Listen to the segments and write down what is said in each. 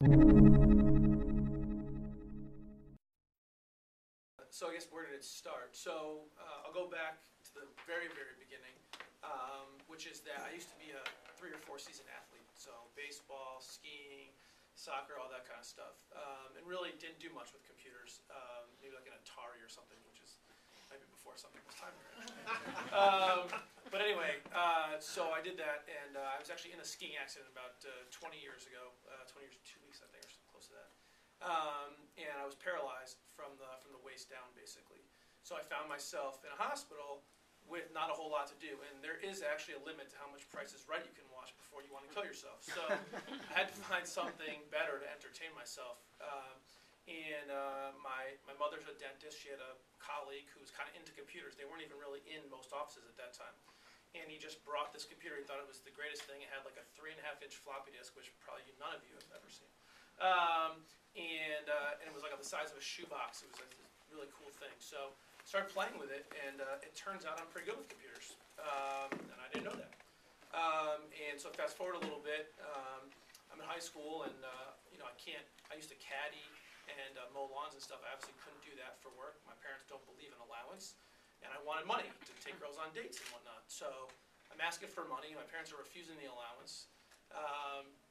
So I guess where did it start? So I'll go back to the very, very beginning, which is that I used to be a 3 or 4 season athlete. So baseball, skiing, soccer, all that kind of stuff, and really didn't do much with computers. Maybe like an Atari or something, which is maybe before some people's time. But anyway, so I did that, and I was actually in a skiing accident about 20 years ago, 20 years, 2 weeks, I think, or something close to that. And I was paralyzed from the waist down, basically. So I found myself in a hospital with not a whole lot to do, and there is actually a limit to how much Price is Right you can watch before you want to kill yourself. So I had to find something better to entertain myself. My mother's a dentist. She had a colleague who was kind of into computers. They weren't even really in most offices at that time. And he just brought this computer. He thought it was the greatest thing. It had like a 3.5-inch floppy disk, which probably none of you have ever seen. And it was like the size of a shoebox. It was a really cool thing. So I started playing with it, and it turns out I'm pretty good with computers. And I didn't know that. And so fast forward a little bit, I'm in high school, and I used to caddy and mow lawns and stuff. I obviously couldn't do that for work. My parents don't believe in allowance, and I wanted money to take girls on dates and whatnot. So I'm asking for money. My parents are refusing the allowance.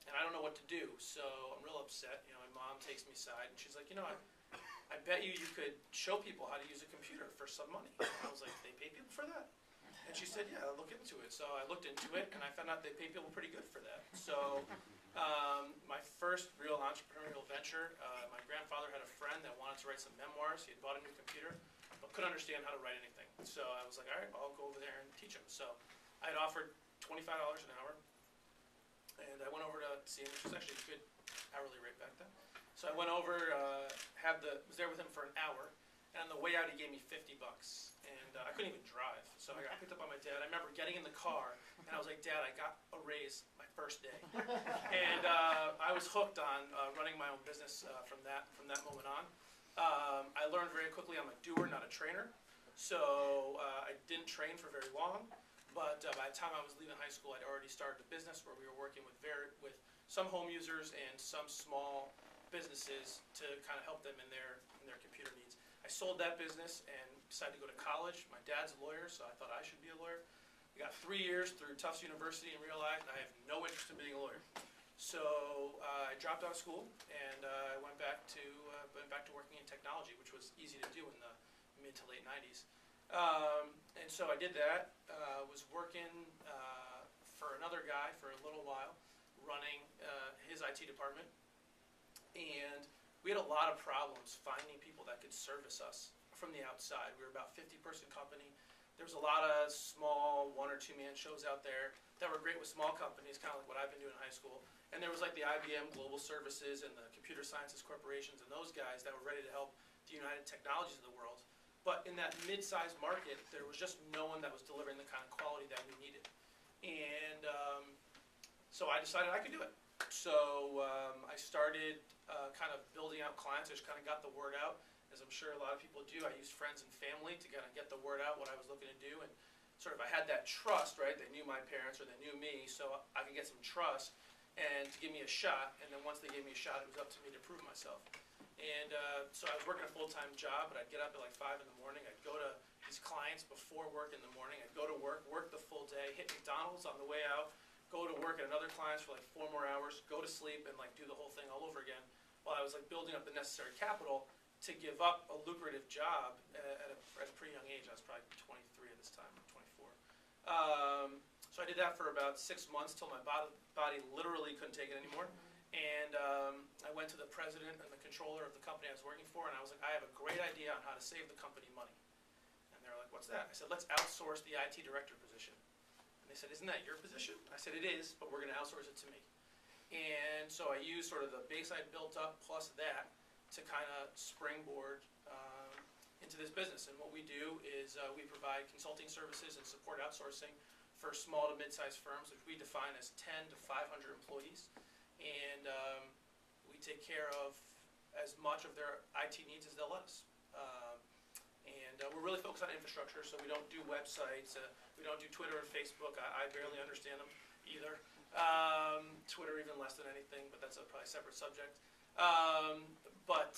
And I don't know what to do, so I'm real upset. My mom takes me aside, and she's like, I bet you could show people how to use a computer for some money. And I was like, they pay people for that? And she said, yeah, look into it. So I looked into it, and I found out they pay people pretty good for that. So my first real entrepreneurial venture, my grandfather had a friend that wanted to write some memoirs. He had bought a new computer, but couldn't understand how to write anything. So I was like, all right, I'll go over there and teach him. So I had offered $25 an hour. And I went over to see him, which was actually a good hourly rate back then. So I went over, was there with him for an hour, and on the way out he gave me $50. And I couldn't even drive, so I got picked up by my dad. I remember getting in the car, and I was like, Dad, I got a raise my first day. And I was hooked on running my own business from that moment on. I learned very quickly I'm a doer, not a trainer. So I didn't train for very long. But by the time I was leaving high school, I'd already started a business where we were working with some home users and some small businesses to kind of help them in their computer needs. I sold that business and decided to go to college. My dad's a lawyer, so I thought I should be a lawyer. I got 3 years through Tufts University and realized I have no interest in being a lawyer. So I dropped out of school, and I went back to working in technology, which was easy to do in the mid to late 90s. And so I did that, was working for another guy for a little while, running his IT department, and we had a lot of problems finding people that could service us from the outside. We were about a 50-person company. There was a lot of small 1- or 2-man shows out there that were great with small companies, kind of like what I've been doing in high school. And there was like the IBM Global Services and the Computer Sciences Corporations and those guys that were ready to help the United Technologies of the world. But in that mid-sized market, there was just no one that was delivering the kind of quality that we needed. And so I decided I could do it. So I started kind of building out clients. I just kind of got the word out, as I'm sure a lot of people do. I used friends and family to kind of get the word out what I was looking to do. And sort of I had that trust, right? They knew my parents or they knew me, so I could get some trust and to give me a shot. And then once they gave me a shot, it was up to me to prove myself. And so I was working a full-time job, but I'd get up at like 5 in the morning. I'd go to these clients before work in the morning. I'd go to work the full day, hit McDonald's on the way out, go to work at another client's for like 4 more hours, go to sleep, and like do the whole thing all over again while I was like building up the necessary capital to give up a lucrative job at a pretty young age. I was probably 23 at this time, or 24. So I did that for about 6 months till my body literally couldn't take it anymore. And I went to the president and the controller of the company I was working for, and I was like, I have a great idea on how to save the company money. And they were like, what's that? I said, let's outsource the IT director position. And they said, isn't that your position? I said, it is, but we're going to outsource it to me. And so I used sort of the base I'd built up plus that to kind of springboard into this business. And what we do is we provide consulting services and support outsourcing for small to mid-sized firms, which we define as 10 to 500 employees. And we take care of as much of their IT needs as they'll let us. And we're really focused on infrastructure, so we don't do websites, we don't do Twitter and Facebook. I barely understand them either. Twitter even less than anything, but that's probably a separate subject. But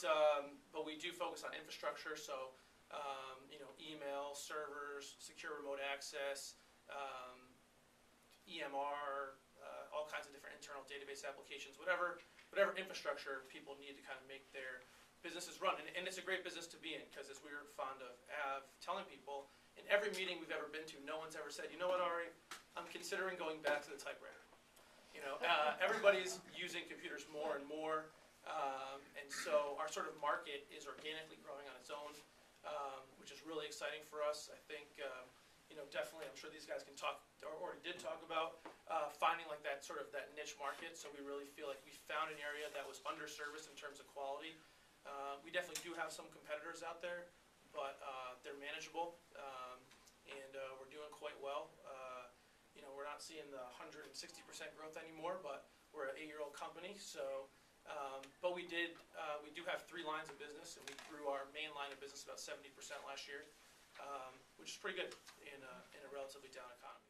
we do focus on infrastructure, so email, servers, secure remote access, EMR, all kinds of different internal database applications, whatever infrastructure people need to kind of make their businesses run. And it's a great business to be in, because as we're fond of telling people, in every meeting we've ever been to, no one's ever said, you know what, Ari, I'm considering going back to the typewriter. Everybody's using computers more and more, and so our sort of market is organically growing on its own, which is really exciting for us. I think, definitely, I'm sure these guys can talk, or already did talk about, finding like that sort of that niche market. So we really feel like we found an area that was underserviced in terms of quality. We definitely do have some competitors out there, but they're manageable, and we're doing quite well. We're not seeing the 160% growth anymore, but we're an 8-year-old company. So, but we do have 3 lines of business, and we grew our main line of business about 70% last year, which is pretty good in a relatively down economy.